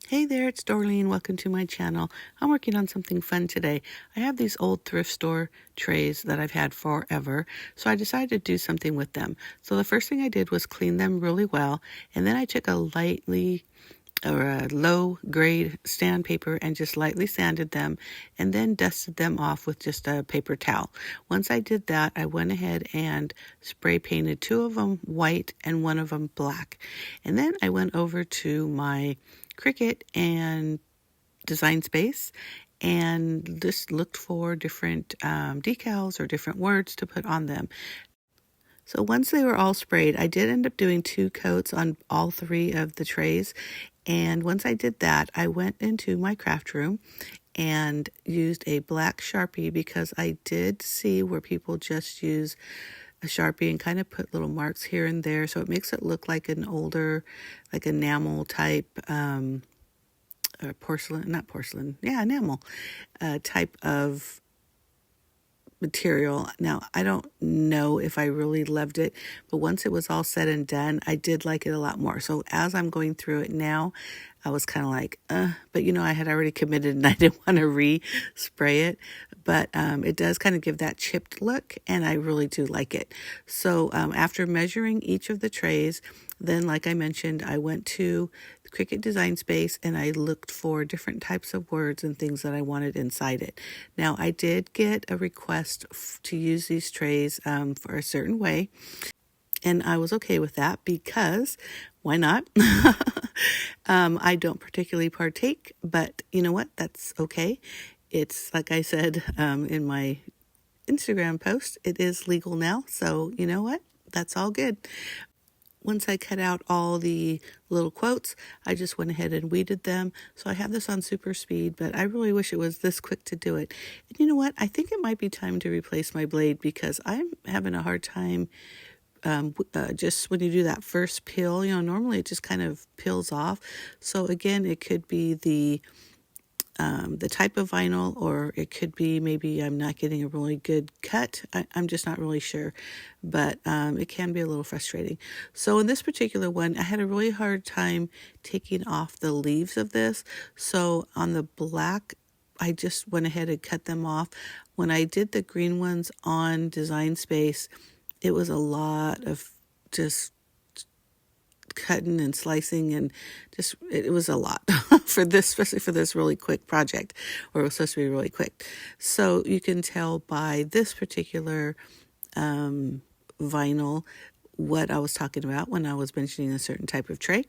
Hey there, it's Dorleen. Welcome to my channel. I'm working on something fun today. I have these old thrift store trays that I've had forever, so I decided to do something with them. So the first thing I did was clean them really well, and then I took a low grade sandpaper and just lightly sanded them and then dusted them off with just a paper towel. Once I did that, I went ahead and spray painted two of them white and one of them black. And then I went over to my Cricut and Design Space and just looked for different decals or different words to put on them. So once they were all sprayed, I did end up doing 2 coats on all 3 of the trays. And once I did that, I went into my craft room and used a black Sharpie because I did see where people just use a Sharpie and kind of put little marks here and there. So it makes it look like an older, like enamel type, or enamel type of material. Now, I don't know if I really loved it, but once it was all said and done, I did like it a lot more. So as I'm going through it now, I was kind of like, but I had already committed and I didn't want to re-spray it. But it does kind of give that chipped look, and I really do like it. So after measuring each of the trays, then like I mentioned, I went to the Cricut Design Space and I looked for different types of words and things that I wanted inside it. Now, I did get a request to use these trays for a certain way, and I was okay with that because why not? I don't particularly partake, but you know what? That's okay. It's like I said in my Instagram post, it is legal now. So you know what? That's all good. Once I cut out all the little quotes, I just went ahead and weeded them. So I have this on super speed, but I really wish it was this quick to do it. And you know what? I think it might be time to replace my blade because I'm having a hard time just when you do that first peel. Normally it just kind of peels off. So again, it could be the type of vinyl, or it could be maybe I'm not getting a really good cut. I'm just not really sure, but it can be a little frustrating. So in this particular one, I had a really hard time taking off the leaves of this. So on the black, I just went ahead and cut them off. When I did the green ones on Design Space, it was a lot of just cutting and slicing, and just it was a lot for this, especially for this really quick project, or it was supposed to be really quick. So you can tell by this particular vinyl what I was talking about when I was mentioning a certain type of tray.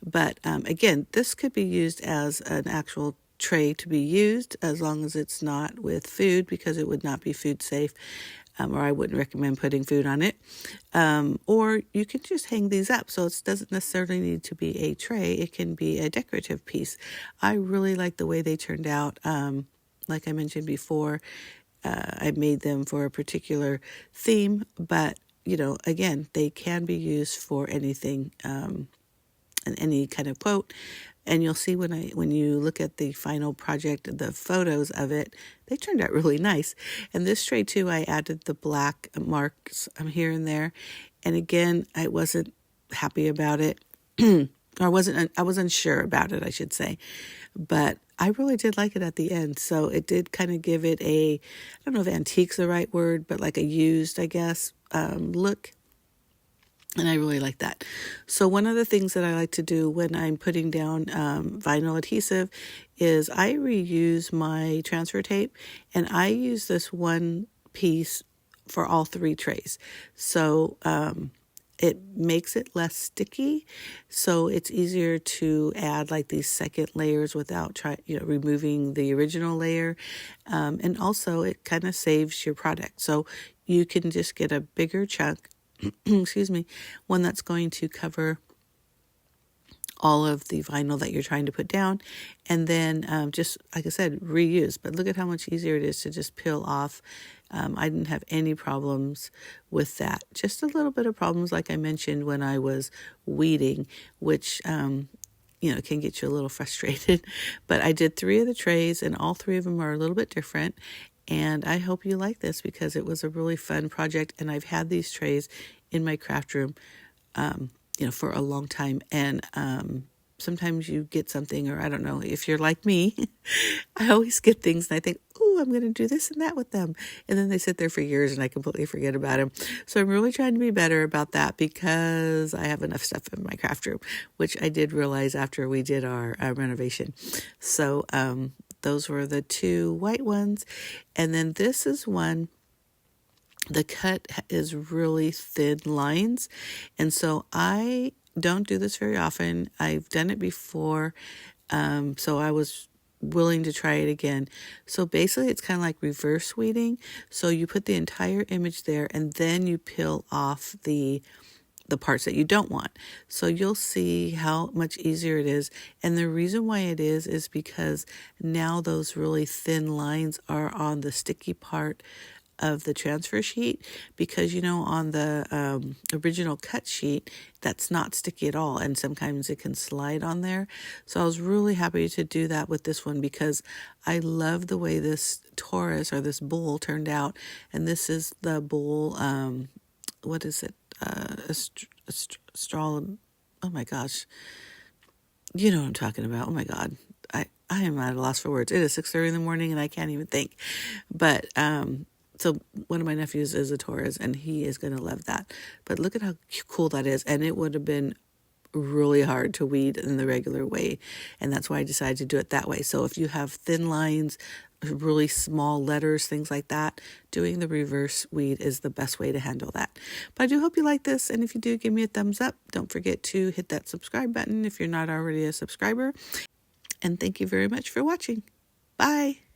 But again, this could be used as an actual tray to be used as long as it's not with food, because it would not be food safe. Or I wouldn't recommend putting food on it. Or you can just hang these up. So it doesn't necessarily need to be a tray. It can be a decorative piece. I really like the way they turned out. Like I mentioned before, I made them for a particular theme. But, again, they can be used for anything, and any kind of quote. And you'll see when you look at the final project, the photos of it, they turned out really nice. And this tray too, I added the black marks here and there. And again, I wasn't happy about it. I was unsure about it, I should say. But I really did like it at the end. So it did kind of give it I don't know if antique's the right word, but like a used, I guess, look. And I really like that. So one of the things that I like to do when I'm putting down vinyl adhesive is I reuse my transfer tape, and I use this one piece for all 3 trays. So it makes it less sticky, so it's easier to add like these second layers without removing the original layer. And also it kind of saves your product. So you can just get a bigger chunk, excuse me, one that's going to cover all of the vinyl that you're trying to put down, and then just like I said, reuse. But look at how much easier it is to just peel off. I didn't have any problems with that. Just a little bit of problems, like I mentioned, when I was weeding, which can get you a little frustrated. But I did 3 of the trays, and all 3 of them are a little bit different. And I hope you like this because it was a really fun project. And I've had these trays in my craft room, for a long time. And sometimes you get something, or I don't know, if you're like me, I always get things and I think, oh, I'm going to do this and that with them. And then they sit there for years and I completely forget about them. So I'm really trying to be better about that because I have enough stuff in my craft room, which I did realize after we did our renovation. So those were the 2 white ones. And then this is one. The cut is really thin lines. And so I don't do this very often. I've done it before. So I was willing to try it again. So basically it's kind of like reverse weeding. So you put the entire image there and then you peel off the parts that you don't want. So you'll see how much easier it is. And the reason why it is because now those really thin lines are on the sticky part of the transfer sheet, because on the original cut sheet that's not sticky at all, and sometimes it can slide on there. So I was really happy to do that with this one because I love the way this Taurus or this bull turned out. And this is the bull, what is it, straw, oh my gosh, you know what I'm talking about. Oh my God, I am at a loss for words. It is 6:30 in the morning and I can't even think. But so one of my nephews is a Taurus and he is going to love that. But look at how cool that is. And it would have been really hard to weed in the regular way. And that's why I decided to do it that way. So if you have thin lines, really small letters, things like that, doing the reverse weed is the best way to handle that. But I do hope you like this. And if you do, give me a thumbs up. Don't forget to hit that subscribe button if you're not already a subscriber. And thank you very much for watching. Bye.